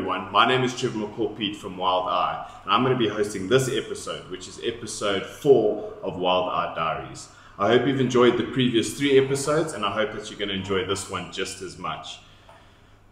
everyone. My name is Trevor McCall-Peat from Wild Eye, and I'm going to be hosting this episode, which is episode 4 of Wild Eye Diaries. I hope you've enjoyed the previous 3 episodes, and I hope that you're going to enjoy this one just as much.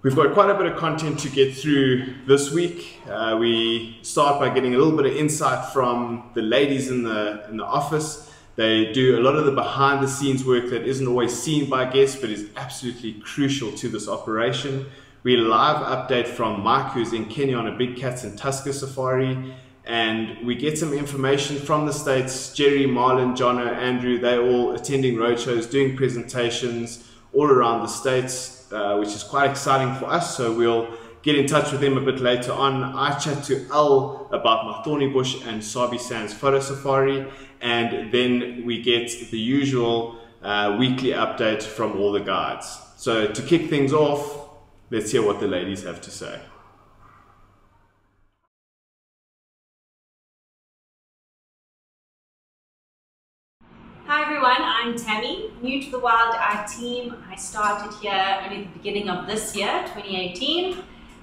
We've got quite a bit of content to get through this week. We start by getting a little bit of insight from the ladies in the office. They do a lot of the behind the scenes work that isn't always seen by guests, but is absolutely crucial to this operation. We live update from Mike, who's in Kenya on a big cats and Tusker safari. And we get some information from the States. Jerry, Marlon, Jono, Andrew, they're all attending roadshows, doing presentations all around the States, which is quite exciting for us. So we'll get in touch with them a bit later on. I chat to Al about my Thornybush and Sabi Sands photo safari. And then we get the usual weekly update from all the guides. So to kick things off, let's hear what the ladies have to say. Hi everyone, I'm Tammy, new to the Wild Eye team. I started here only at the beginning of this year, 2018.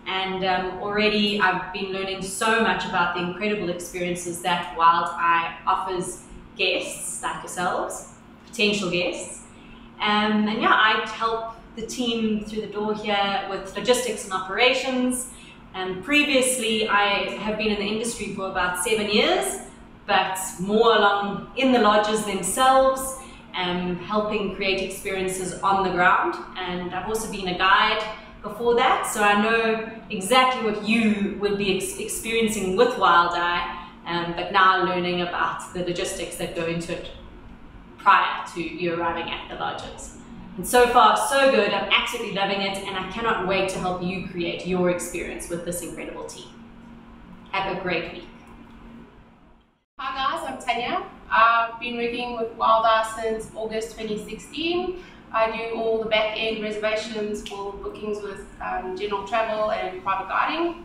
And already I've been learning so much about the incredible experiences that Wild Eye offers guests like yourselves, potential guests. And yeah, I help the team through the door here with logistics and operations. And previously I have been in the industry for about 7 years, but more along in the lodges themselves, helping create experiences on the ground. And I've also been a guide before that, so I know exactly what you would be experiencing with Wild Eye, but now learning about the logistics that go into it prior to you arriving at the lodges. And so far, so good. I'm absolutely loving it, and I cannot wait to help you create your experience with this incredible team. Have a great week. Hi guys, I'm Tanya. I've been working with Wild Eye since August 2016. I do all the back-end reservations for bookings with general travel and private guiding.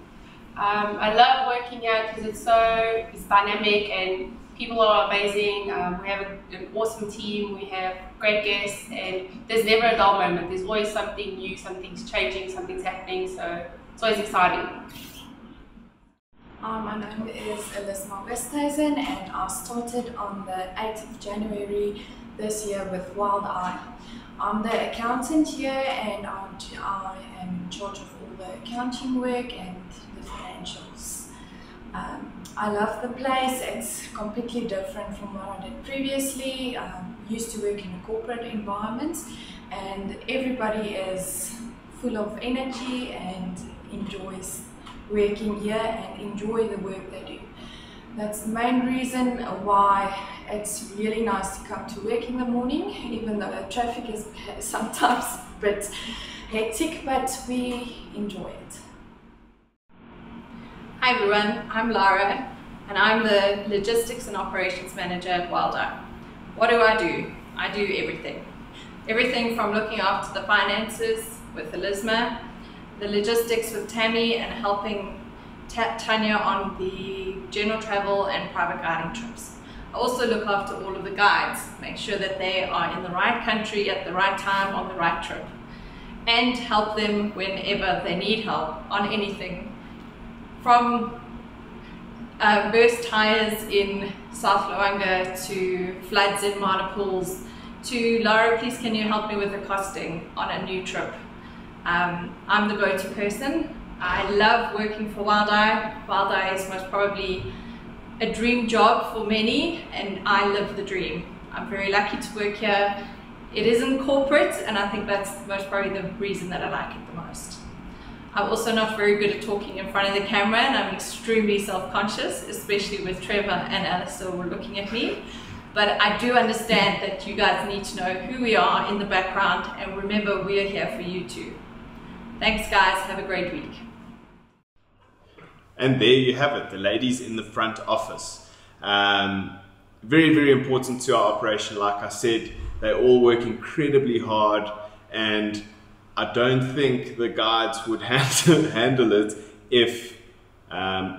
I love working here because it's dynamic and people are amazing. We have an awesome team, we have great guests, and there's never a dull moment. There's always something new, something's changing, something's happening, so it's always exciting. My name is Elisma Westhuizen, and I started on the 8th of January this year with Wild Eye. I'm the accountant here, and I am in charge of all the accounting work and the financials. I love the place. It's completely different from what I did previously. I used to work in a corporate environment, and everybody is full of energy and enjoys working here and enjoy the work they do. That's the main reason why it's really nice to come to work in the morning, even though the traffic is sometimes a bit hectic, but we enjoy it. Hi everyone, I'm Lara, and I'm the Logistics and Operations Manager at Wild Eye. What do? I do everything. Everything from looking after the finances with Elisma, the logistics with Tammy, and helping Tanya on the general travel and private guiding trips. I also look after all of the guides, make sure that they are in the right country at the right time on the right trip, and help them whenever they need help on anything, from burst tires in South Luanga to floods in Marnapools to Laura, please can you help me with the costing on a new trip. I'm the go-to person. I love working for Wild Eye. Wild Eye is most probably a dream job for many, and I live the dream. I'm very lucky to work here. It isn't corporate, and I think that's most probably the reason that I like it the most. I'm also not very good at talking in front of the camera, and I'm extremely self-conscious, especially with Trevor and Alistair looking at me. But I do understand that you guys need to know who we are in the background, and remember, we are here for you too. Thanks guys, have a great week. And there you have it, the ladies in the front office. Very, very important to our operation. Like I said, they all work incredibly hard, and I don't think the guides would handle it if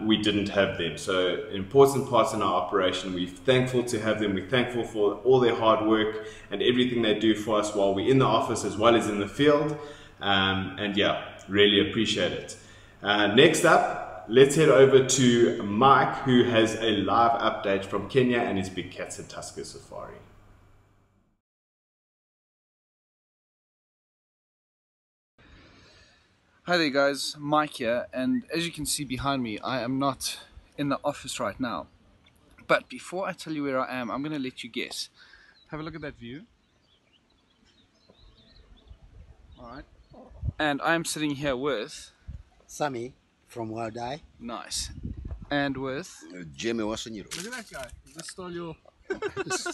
we didn't have them. So important parts in our operation. We're thankful to have them. We're thankful for all their hard work and everything they do for us while we're in the office as well as in the field. And yeah, really appreciate it. Next up, let's head over to Mike, who has a live update from Kenya and his Big Cats and Tusker safari. Hi there guys, Mike here, and as you can see behind me, I am not in the office right now. But before I tell you where I am, I'm going to let you guess. Have a look at that view. Alright. And I'm sitting here with... Sabi from Wild Eye. Nice. And with... Jimmy Wasanyiro. Look at that guy, he just stole your...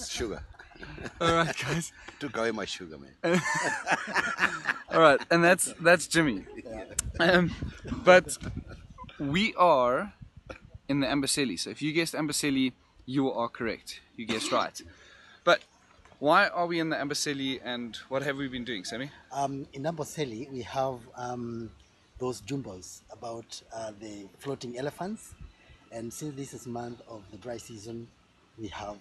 Sugar. Alright guys. Took away my sugar, man. Alright, and that's Jimmy. But we are in the Amboseli. So if you guessed Amboseli, you are correct. You guessed right. But why are we in the Amboseli and what have we been doing, Sammy? In Amboseli, we have those jumbos about the floating elephants. And since this is month of the dry season, we have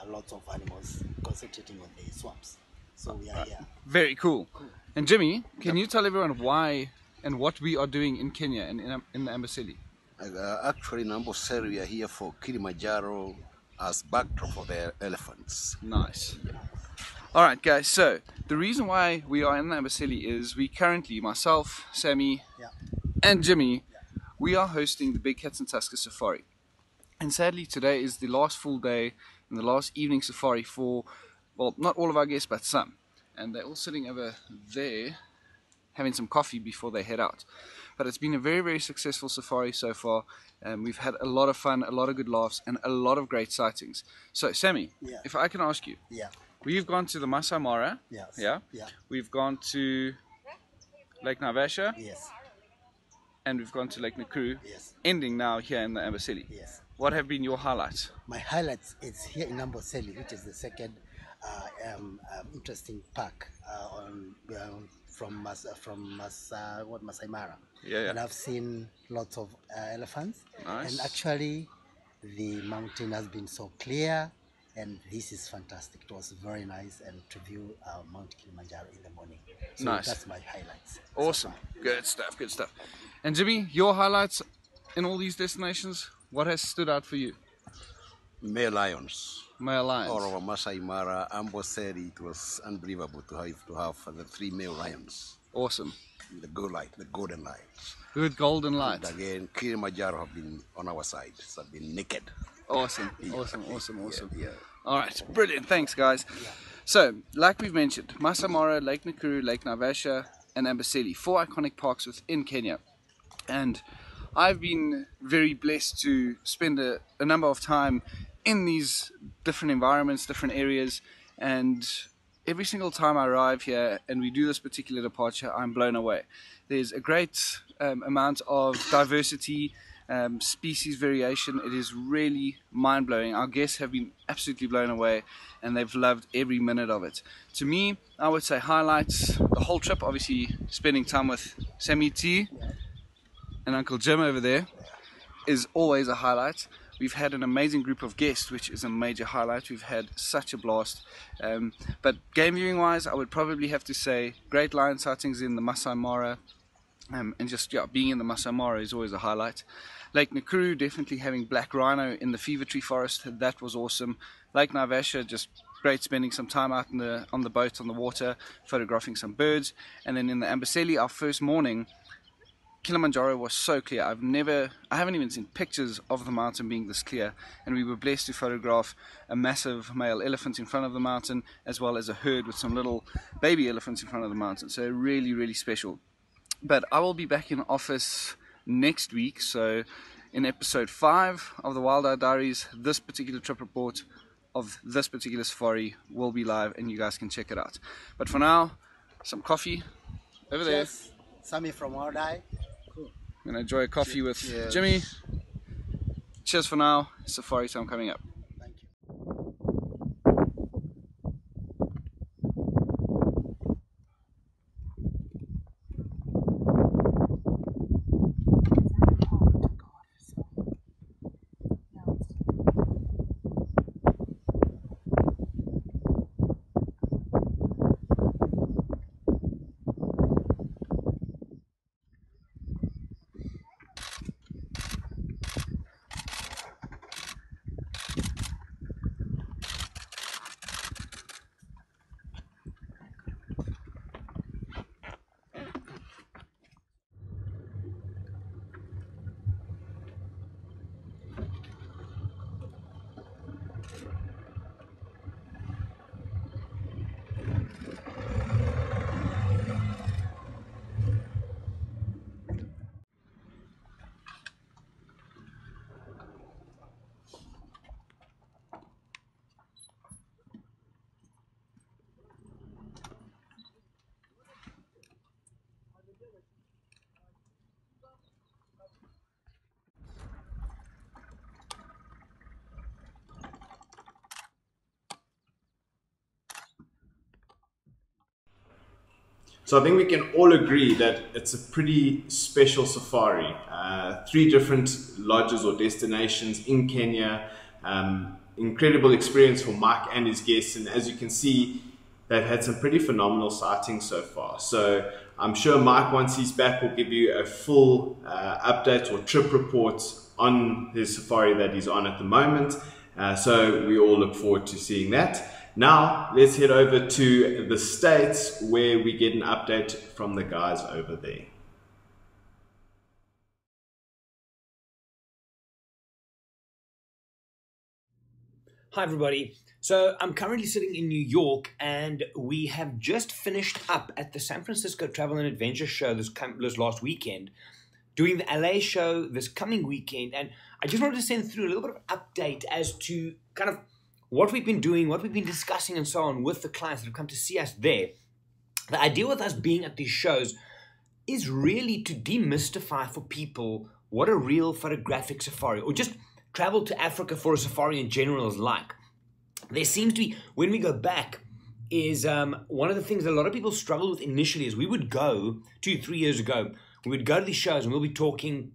lots of animals concentrating on the swamps. So we are here. Very cool. And Jimmy, can you tell everyone why and what we are doing in Kenya and in the Amboseli? Actually, in Amboseli, we are here for Kilimanjaro as backdrop for the elephants. Nice. Alright guys, so the reason why we are in the Amboseli is we currently, myself, Sammy, and Jimmy, we are hosting the Big Cats and Tusker Safari. And sadly today is the last full day and the last evening safari for, well, not all of our guests, but some. And they're all sitting over there having some coffee before they head out. But it's been a very, very successful safari so far. We've had a lot of fun, a lot of good laughs, and a lot of great sightings. So, Sammy, if I can ask you, we've gone to the Masai Mara, we've gone to Lake Naivasha, and we've gone to Lake Nakuru, ending now here in the Amboseli. What have been your highlights? My highlights is here in Amboseli, which is the second interesting park from Masai Mara. And I've seen lots of elephants. And actually, the mountain has been so clear, and this is fantastic. It was very nice, and to view Mount Kilimanjaro in the morning. So that's my highlights. Awesome. Good stuff, good stuff. And Jimmy, your highlights in all these destinations? What has stood out for you? Male lions. Male lions. All over Masai Mara, Amboseli, it was unbelievable to have the 3 male lions. Awesome. The golden lions. Good golden light. And again, Kilimanjaro have been on our side. So have been naked. Awesome, awesome. All right, brilliant. Thanks, guys. So, like we've mentioned, Masai Mara, Lake Nakuru, Lake Naivasha, and Amboseli, 4 iconic parks within Kenya. And I've been very blessed to spend a number of time in these different environments, different areas, and every single time I arrive here and we do this particular departure, I'm blown away. There's a great amount of diversity, species variation. It is really mind-blowing. Our guests have been absolutely blown away and they've loved every minute of it. To me, I would say highlights the whole trip, obviously spending time with Sammy T and Uncle Jim over there is always a highlight. We've had an amazing group of guests, which is a major highlight. We've had such a blast. But game viewing wise, I would probably have to say great lion sightings in the Masai Mara. And just being in the Masai Mara is always a highlight. Lake Nakuru, definitely having black rhino in the fever tree forest, that was awesome. Lake Naivasha, just great spending some time out on the boat, on the water, photographing some birds. And then in the Amboseli, our first morning, Kilimanjaro was so clear. I haven't even seen pictures of the mountain being this clear, and we were blessed to photograph a massive male elephant in front of the mountain, as well as a herd with some little baby elephants in front of the mountain. So really, really special. But I will be back in office next week, so in episode 5 of the Wild Eye Diaries, this particular trip report of this particular safari will be live, and you guys can check it out. But for now, some coffee over there. Sabi from Wild Eye. I'm going to enjoy a coffee with Jimmy. Cheers for now. Safari time coming up. Thank you. So I think we can all agree that it's a pretty special safari. 3 different lodges or destinations in Kenya. Incredible experience for Mike and his guests, and as you can see, they've had some pretty phenomenal sightings so far. So I'm sure Mike, once he's back, will give you a full update or trip report on his safari that he's on at the moment. So we all look forward to seeing that. Now let's head over to the States, where we get an update from the guys over there. Hi everybody. So I'm currently sitting in New York, and we have just finished up at the San Francisco Travel and Adventure Show this last weekend, doing the LA show this coming weekend, and I just wanted to send through a little bit of update as to kind of what we've been doing, what we've been discussing and so on with the clients that have come to see us there. The idea with us being at these shows is really to demystify for people what a real photographic safari, or just travel to Africa for a safari in general, is like. There seems to be, when we go back, is one of the things that a lot of people struggle with initially is we would go, 2-3 years ago, we would go to these shows and we'll be talking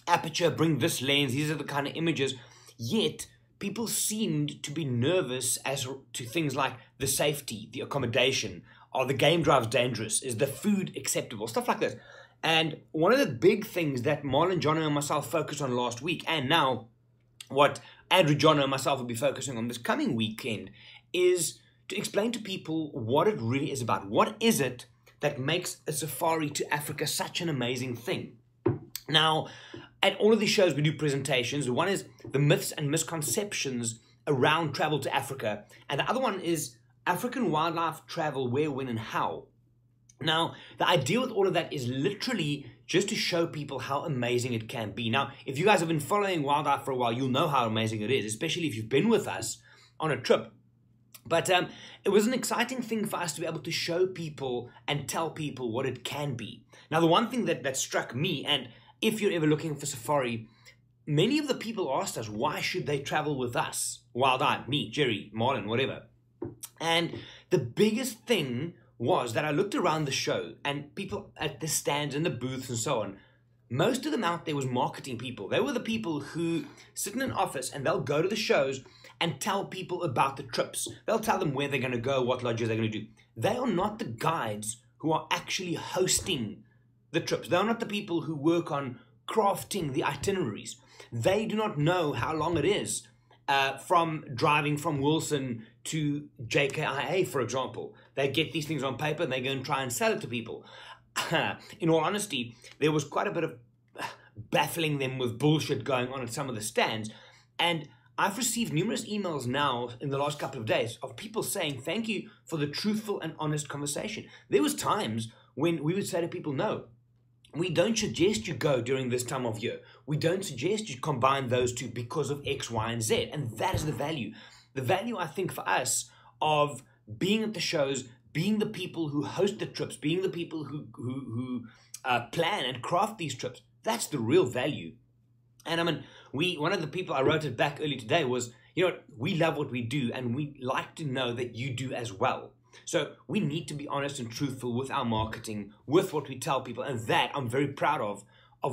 aperture, bring this lens, these are the kind of images, yet people seemed to be nervous as to things like the safety, the accommodation, are the game drives dangerous, is the food acceptable, stuff like this. And one of the big things that Marlon, Jono and myself focused on last week, and now what Andrew, Jono and myself will be focusing on this coming weekend, is to explain to people what it really is about. What is it that makes a safari to Africa such an amazing thing? Now, at all of these shows we do presentations. One is the myths and misconceptions around travel to Africa, and the other one is African wildlife travel, where, when and how. Now, the idea with all of that is literally just to show people how amazing it can be. Now, if you guys have been following Wild Eye for a while, you'll know how amazing it is, especially if you've been with us on a trip. But it was an exciting thing for us to be able to show people and tell people what it can be. Now, the one thing that struck me, and if you're ever looking for safari, many of the people asked us, why should they travel with us? Wild Eye, me, Jerry, Marlon, whatever. And the biggest thing was that I looked around the show, and people at the stands and the booths and so on, most of them out there was marketing people. They were the people who sit in an office and they'll go to the shows and tell people about the trips. They'll tell them where they're going to go, what lodges they're going to do. They are not the guides who are actually hosting the trips. They are not the people who work on crafting the itineraries. They do not know how long it is from driving from Wilson to JKIA, for example. They get these things on paper and they go and try and sell it to people. In all honesty, there was quite a bit of baffling them with bullshit going on at some of the stands. And I've received numerous emails now in the last couple of days of people saying, thank you for the truthful and honest conversation. There was times when we would say to people, no, we don't suggest you go during this time of year. We don't suggest you combine those two because of X, Y, and Z. And that is the value. The value, I think, for us of being at the shows, being the people who host the trips, being the people who plan and craft these trips, that's the real value. And I mean, one of the people I wrote it back earlier today was, you know, we love what we do and we like to know that you do as well. So we need to be honest and truthful with our marketing, with what we tell people, and that I'm very proud of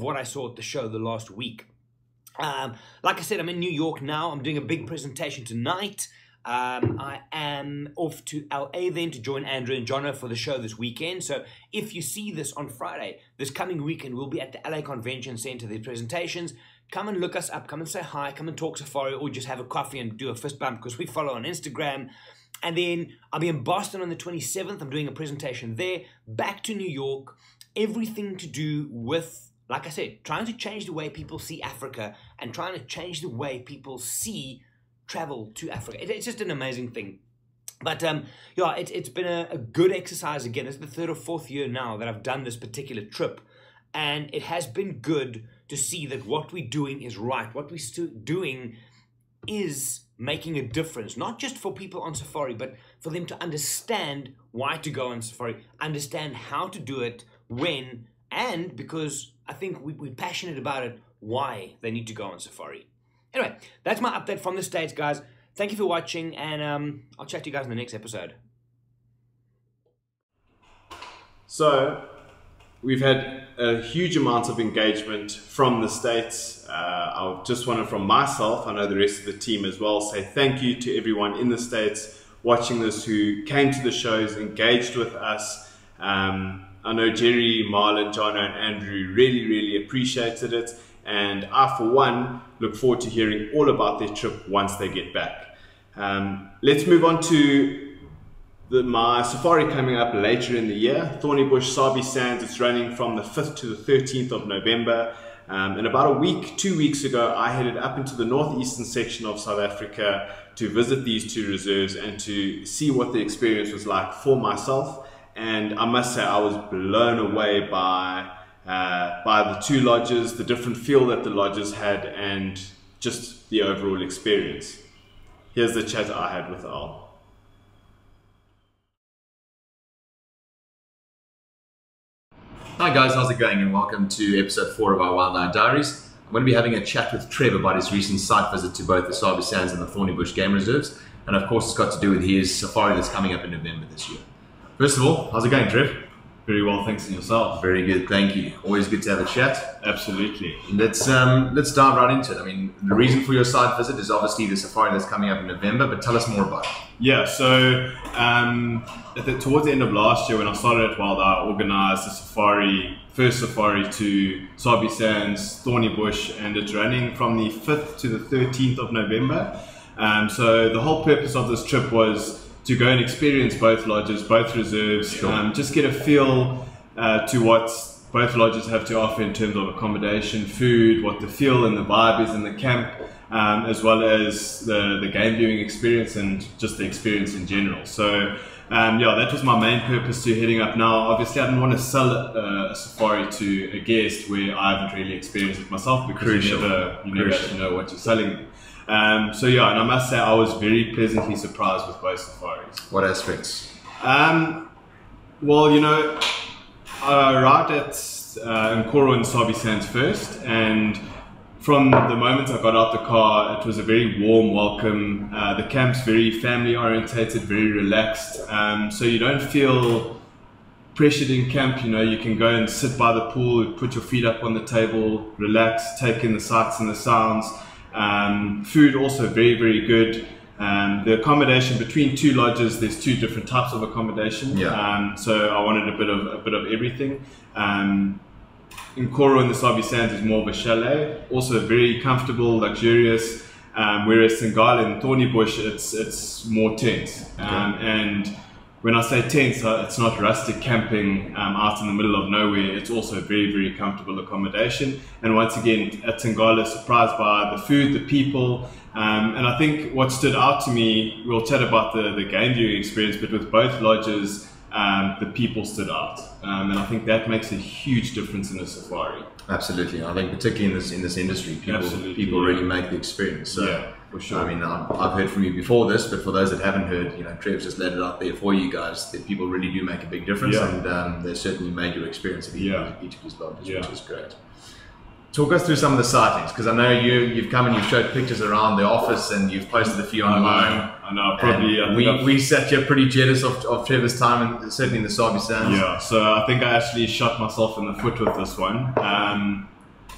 what I saw at the show the last week. Like I said, I'm in New York now. I'm doing a big presentation tonight. I am off to LA then to join Andrew and Jono for the show this weekend. So if you see this on Friday, this coming weekend, we'll be at the LA Convention Center, the presentations. Come and look us up, come and say hi, come and talk safari, or just have a coffee and do a fist bump because we follow on Instagram. And then I'll be in Boston on the 27th. I'm doing a presentation there. Back to New York. Everything to do with, like I said, trying to change the way people see Africa and trying to change the way people see travel to Africa. It's just an amazing thing. But yeah, it's been a good exercise again. It's the 3rd or 4th year now that I've done this particular trip. And it has been good to see that what we're doing is right. What we're doing is making a difference, not just for people on safari, but for them to understand why to go on safari, understand how to do it, when, and because I think we're passionate about it, why they need to go on safari. Anyway, that's my update from the States, guys. Thank you for watching, and I'll chat to you guys in the next episode. So we've had a huge amount of engagement from the States. I just want to, from myself, I know the rest of the team as well, say thank you to everyone in the States watching this who came to the shows, engaged with us. I know Jerry, Marlon, Jono and Andrew really appreciated it, and I for one look forward to hearing all about their trip once they get back. Let's move on to my safari coming up later in the year. Thornybush Sabi Sands, it's running from the 5th to the 13th of November. And about a week, 2 weeks ago, I headed up into the northeastern section of South Africa to visit these two reserves and to see what the experience was like for myself. And I must say I was blown away by the two lodges, the different feel that the lodges had, and just the overall experience. Here's the chat I had with Al. Hi guys, how's it going, and welcome to episode 4 of our Wild Eye Diaries. I'm going to be having a chat with Trevor about his recent site visit to both the Sabi Sands and the Thornybush game reserves, and of course it's got to do with his safari that's coming up in November this year. First of all, how's it going, Trev? Very well, thanks, and yourself? Very good, thank you. Always good to have a chat. Absolutely. Let's dive right into it. I mean, the reason for your site visit is obviously the safari that's coming up in November, but tell us more about it. Yeah, so towards the end of last year when I started at Wild Eye, I organised a first safari to Sabi Sands, Thornybush, and it's running from the 5th to the 13th of November. So the whole purpose of this trip was to go and experience both lodges, both reserves, sure. Just get a feel to what both lodges have to offer in terms of accommodation, food, what the feel and the vibe is in the camp, as well as the game viewing experience and just the experience in general. So yeah, that was my main purpose to heading up now. Obviously I didn't want to sell a safari to a guest where I haven't really experienced it myself, because you never actually know what you're selling. So yeah, and I must say I was very pleasantly surprised with both safaris. What aspects? Well, you know, I arrived at Nkoro and Sabi Sands first, and from the moment I got out the car, it was a very warm welcome. The camp's very family orientated, very relaxed, so you don't feel pressured in camp. You know, you can go and sit by the pool, put your feet up on the table, relax, take in the sights and the sounds. Food also very good. The accommodation between two lodges, there's two different types of accommodation. Yeah. So I wanted a bit of everything. Nkoro and the Sabi Sands is more of a chalet, also very comfortable, luxurious. Whereas Singala and Thornybush, it's more tents. Okay. And when I say tents, it's not rustic camping out in the middle of nowhere. It's also very comfortable accommodation. And once again, at Singala, surprised by the food, the people. And I think what stood out to me, we'll chat about the game viewing experience, but with both lodges, the people stood out. And I think that makes a huge difference in a safari. Absolutely. I think particularly in this industry, people really make the experience. So, yeah, for sure. I mean, I've heard from you before this, but for those that haven't heard, you know, Trev's just laid it out there for you guys that people really do make a big difference, and they certainly made your experience at each of his lodges, which is great. Talk us through some of the sightings, because I know you've come and you've showed pictures around the office and you've posted a few online. I know, probably. We sat here pretty jealous of Trevor's time, and certainly in the Sabi Sands. Yeah, so I think I actually shot myself in the foot with this one.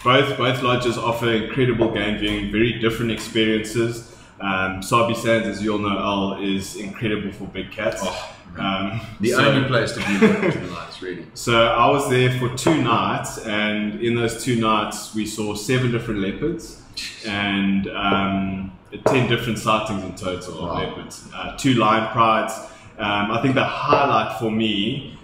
Both lodges offer incredible game viewing, very different experiences. Sabi Sands, as you all know, Al, is incredible for big cats. The only place to be there for 2 nights, really. So I was there for 2 nights, and in those 2 nights we saw 7 different leopards and 10 different sightings in total of leopards. 2 lion prides. I think the highlight for me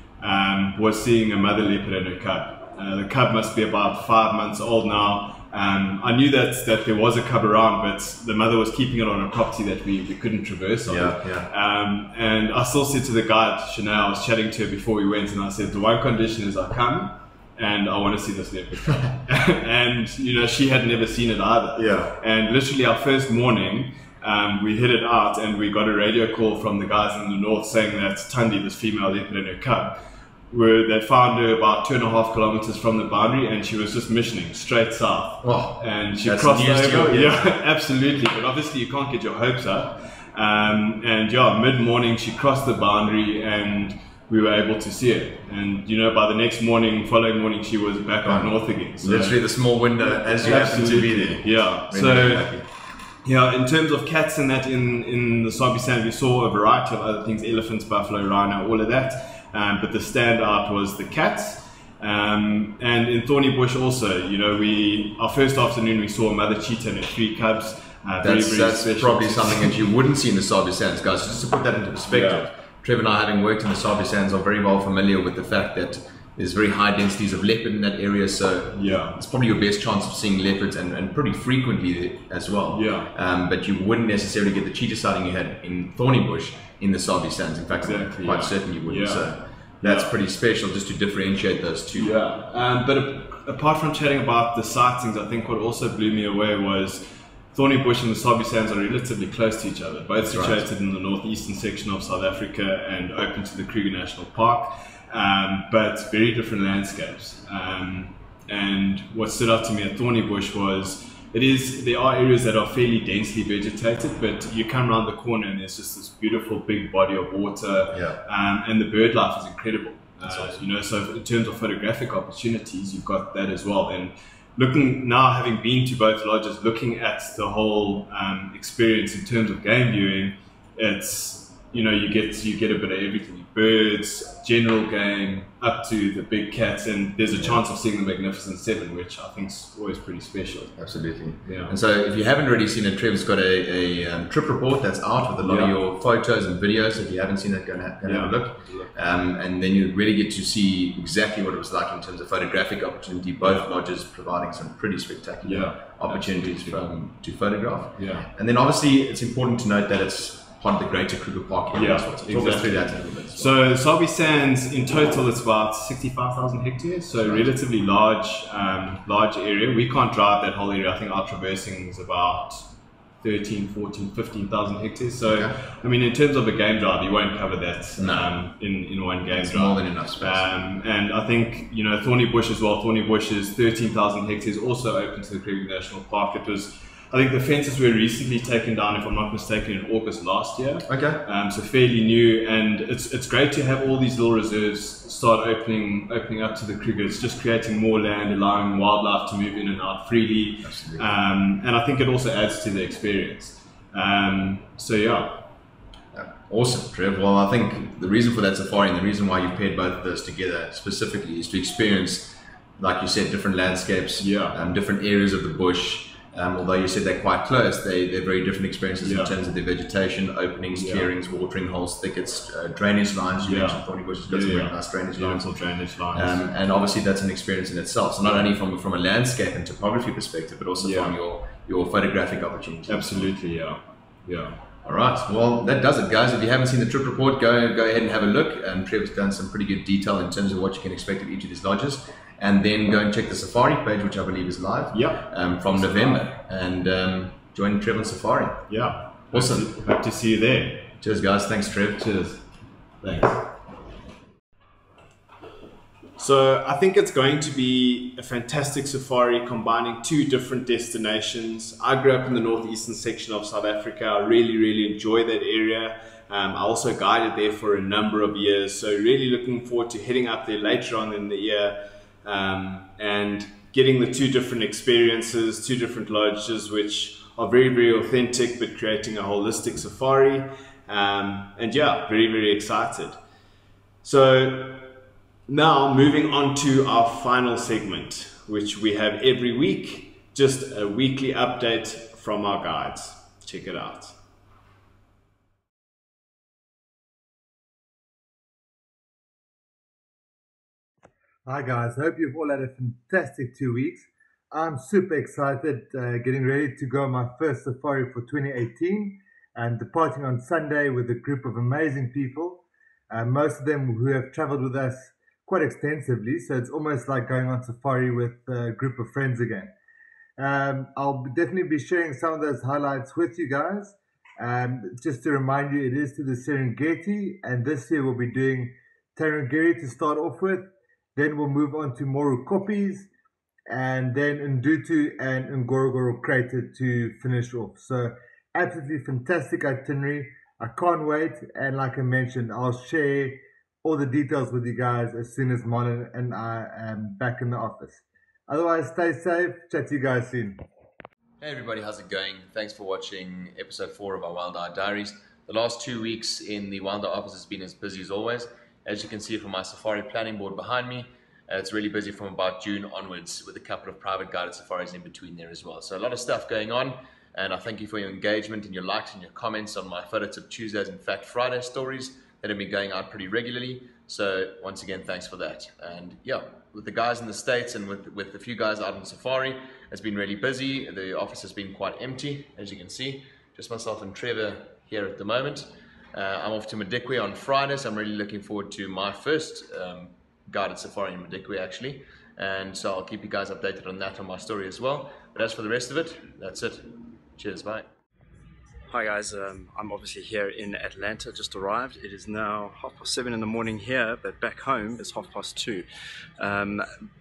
was seeing a mother leopard and her cub. The cub must be about 5 months old now. I knew that there was a cub around, but the mother was keeping it on a property that we couldn't traverse on. And I still said to the guide, Chanel, I was chatting to her before we went, and I said, the one condition is I come and I want to see this leopard. And you know, she had never seen it either. And literally our first morning, we headed out and we got a radio call from the guys in the north saying that Tundi, this female leopard and her cub, they found her about 2.5 kilometers from the boundary, and she was just missioning straight south. And she crossed over. Absolutely. But obviously you can't get your hopes up. And yeah, mid-morning she crossed the boundary, and we were able to see it. And you know, by the next morning, following morning, she was back up north again. So, literally the small window as you happen to be there. Yeah. Really yeah, in terms of cats and that in the Sabi Sands, we saw a variety of other things: elephants, buffalo, rhino, all of that. But the standout was the cats. And in Thornybush also, you know, our first afternoon we saw a mother cheetah and her 3 cubs. That's probably something that you wouldn't see in the Sabi Sands, guys. Just to put that into perspective, Trevor and I, having worked in the Sabi Sands, are very well familiar with the fact that there's very high densities of leopard in that area, so it's probably your best chance of seeing leopards, and pretty frequently as well. But you wouldn't necessarily get the cheetah sighting you had in Thornybush in the Sabi Sands. In fact, I'm quite certain you wouldn't. So that's pretty special, just to differentiate those two. But apart from chatting about the sightings, I think what also blew me away was Thornybush and the Sabi Sands are relatively close to each other, both situated in the northeastern section of South Africa and open to the Kruger National Park, but very different landscapes. And what stood out to me at Thornybush was there are areas that are fairly densely vegetated, but you come around the corner and there's just this beautiful big body of water, and the bird life is incredible. Awesome. You know, so in terms of photographic opportunities, you've got that as well. And looking now, having been to both lodges, looking at the whole experience in terms of game viewing, it's, you know, you get a bit of everything: birds, general game, up to the big cats, and there's a chance of seeing the Magnificent Seven, which I think is always pretty special. Absolutely. And so if you haven't already seen it, Trevor's got a trip report that's out with a lot of your photos and videos. If you haven't seen it, go and have a look. And then you really get to see exactly what it was like in terms of photographic opportunity, both lodges providing some pretty spectacular opportunities to photograph. And then obviously it's important to note that it's part of the greater Kruger Park area. Talk us through that a little bit. So Sabi Sands, in total, it's about 65,000 hectares, so relatively large area. We can't drive that whole area. I think our traversing is about 13, 14, 15,000 hectares. So, I mean, in terms of a game drive, you won't cover that in one game drive. More than enough space. And I think, you know, Thornybush as well. Thornybush is 13,000 hectares, also open to the Kruger National Park. I think the fences were recently taken down, if I'm not mistaken, in August last year. So fairly new, and it's great to have all these little reserves start opening up to the Kruger. It's just creating more land, allowing wildlife to move in and out freely. And I think it also adds to the experience. Awesome, Trev. Well, I think the reason for that safari and the reason why you've paired both of those together specifically is to experience, like you said, different landscapes, different areas of the bush. Although you said they're quite close, they're very different experiences in terms of their vegetation, openings, clearings, watering holes, thickets, drainage lines. You mentioned Thornybush has got some very nice drainage lines. And obviously that's an experience in itself. So not only from a landscape and topography perspective, but also from your photographic opportunities. Absolutely, All right, well that does it, guys. If you haven't seen the trip report, go ahead and have a look. Trev's done some pretty good detail in terms of what you can expect at each of these lodges. And then go and check the safari page, which I believe is live from November, and join Trevor on Safari. Awesome. Hope to see you there. Cheers, guys. Thanks, Trev. Cheers. Thanks. So I think it's going to be a fantastic safari combining 2 different destinations. I grew up in the northeastern section of South Africa. I really enjoy that area. I also guided there for a number of years, so really looking forward to heading up there later on in the year. And getting the 2 different experiences, 2 different lodges, which are very authentic, but creating a holistic safari. And very excited. So now moving on to our final segment, which we have every week, just a weekly update from our guides. Check it out. Hi guys, hope you've all had a fantastic 2 weeks. I'm super excited, getting ready to go on my first safari for 2018 and departing on Sunday with a group of amazing people, most of them who have traveled with us quite extensively, so it's almost like going on safari with a group of friends again. I'll definitely be sharing some of those highlights with you guys. Just to remind you, it is to the Serengeti, and this year we'll be doing Tarangire to start off with. Then we'll move on to Morukopis, and then Ndutu and Ngorongoro Crater to finish off. So absolutely fantastic itinerary. I can't wait, and like I mentioned, I'll share all the details with you guys as soon as Marlon and I am back in the office. Otherwise, stay safe. Chat to you guys soon. Hey everybody, how's it going? Thanks for watching episode 4 of our Wild Eye Diaries. The last 2 weeks in the Wild Eye office has been as busy as always. As you can see from my safari planning board behind me, it's really busy from about June onwards, with a couple of private guided safaris in between there as well. So a lot of stuff going on, and I thank you for your engagement and your likes and your comments on my Photo Tip Tuesdays and Fact Friday stories that have been going out pretty regularly. So once again, thanks for that. And yeah, with the guys in the States and with a few guys out on safari, it's been really busy. The office has been quite empty, as you can see. Just myself and Trevor here at the moment. I'm off to Madikwe on Friday, so I'm really looking forward to my first guided safari in Madikwe actually. And so I'll keep you guys updated on that on my story as well. But as for the rest of it, that's it. Cheers, bye. Hi guys, I'm obviously here in Atlanta, just arrived. It is now 7:30 in the morning here, but back home it's 2:30.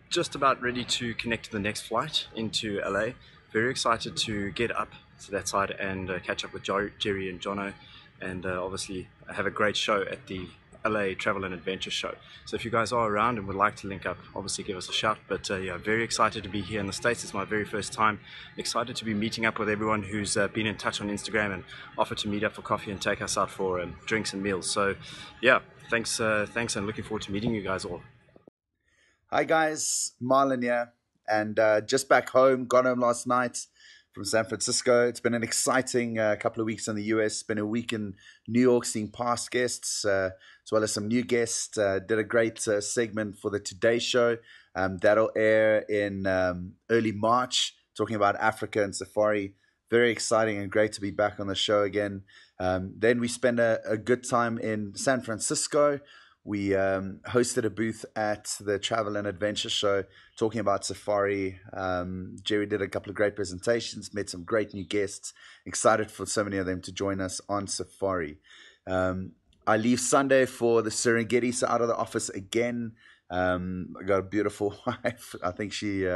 Just about ready to connect to the next flight into LA. Very excited to get up to that side and catch up with Jerry and Jono, and obviously have a great show at the LA Travel and Adventure Show. So if you guys are around and would like to link up, obviously give us a shout. But yeah, very excited to be here in the States. It's my very first time. Excited to be meeting up with everyone who's been in touch on Instagram and offered to meet up for coffee and take us out for drinks and meals. So yeah, thanks and looking forward to meeting you guys all. Hi guys, Marlon here, and just back home, got home last night from San Francisco. It's been an exciting couple of weeks in the US. It's been a week in New York seeing past guests as well as some new guests. Did a great segment for the Today Show. That'll air in early March, talking about Africa and safari. Very exciting and great to be back on the show again. Then we spent a good time in San Francisco. We hosted a booth at the Travel and Adventure Show talking about safari. Jerry did a couple of great presentations, met some great new guests. Excited for so many of them to join us on safari. I leave Sunday for the Serengeti, so out of the office again. I got a beautiful wife. I think she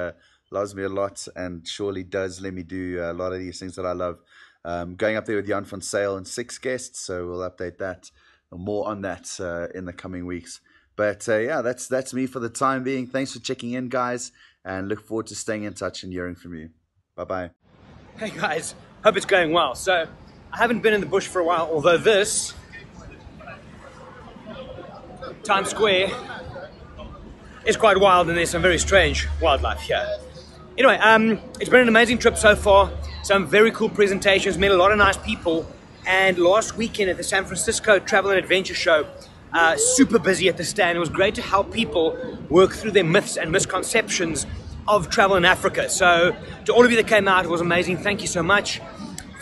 loves me a lot and surely does let me do a lot of these things that I love. Going up there with Jan van Sail and 6 guests, so we'll update that. More on that in the coming weeks. But yeah, that's me for the time being. Thanks for checking in, guys, and look forward to staying in touch and hearing from you. Bye-bye. Hey guys, hope it's going well. So I haven't been in the bush for a while, although this Times Square is quite wild and there's some very strange wildlife here. Anyway, it's been an amazing trip so far. Some very cool presentations, met a lot of nice people. And last weekend at the San Francisco Travel and Adventure Show, super busy at the stand. It was great to help people work through their myths and misconceptions of travel in Africa. So to all of you that came out, it was amazing. Thank you so much.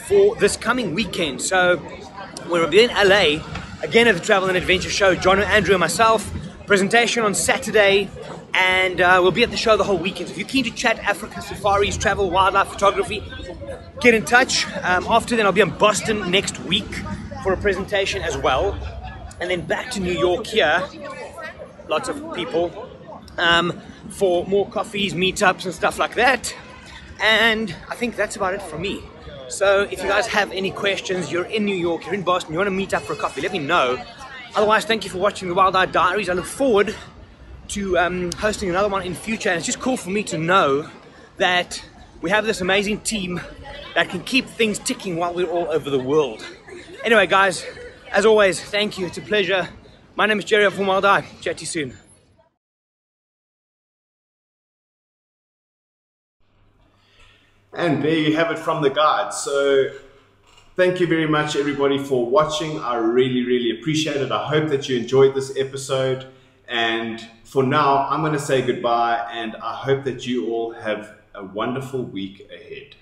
For this coming weekend, so we'll be in LA again at the Travel and Adventure Show. John, Andrew and myself, presentation on Saturday, and we'll be at the show the whole weekend. So if you're keen to chat Africa, safaris, travel, wildlife, photography, get in touch. After then, I'll be in Boston next week for a presentation as well. And then back to New York here, lots of people, for more coffees, meetups and stuff like that. And I think that's about it from me. So if you guys have any questions, you're in New York, you're in Boston, you want to meet up for a coffee, let me know. Otherwise, thank you for watching the Wild Eye Diaries. I look forward to hosting another one in future. And it's just cool for me to know that we have this amazing team that can keep things ticking while we're all over the world. Anyway, guys, as always, thank you. It's a pleasure. My name is Jerry from Wild Eye. Chat to you soon. And there you have it from the guide. So thank you very much, everybody, for watching. I really, really appreciate it. I hope that you enjoyed this episode. And for now, I'm going to say goodbye, and I hope that you all have a wonderful week ahead.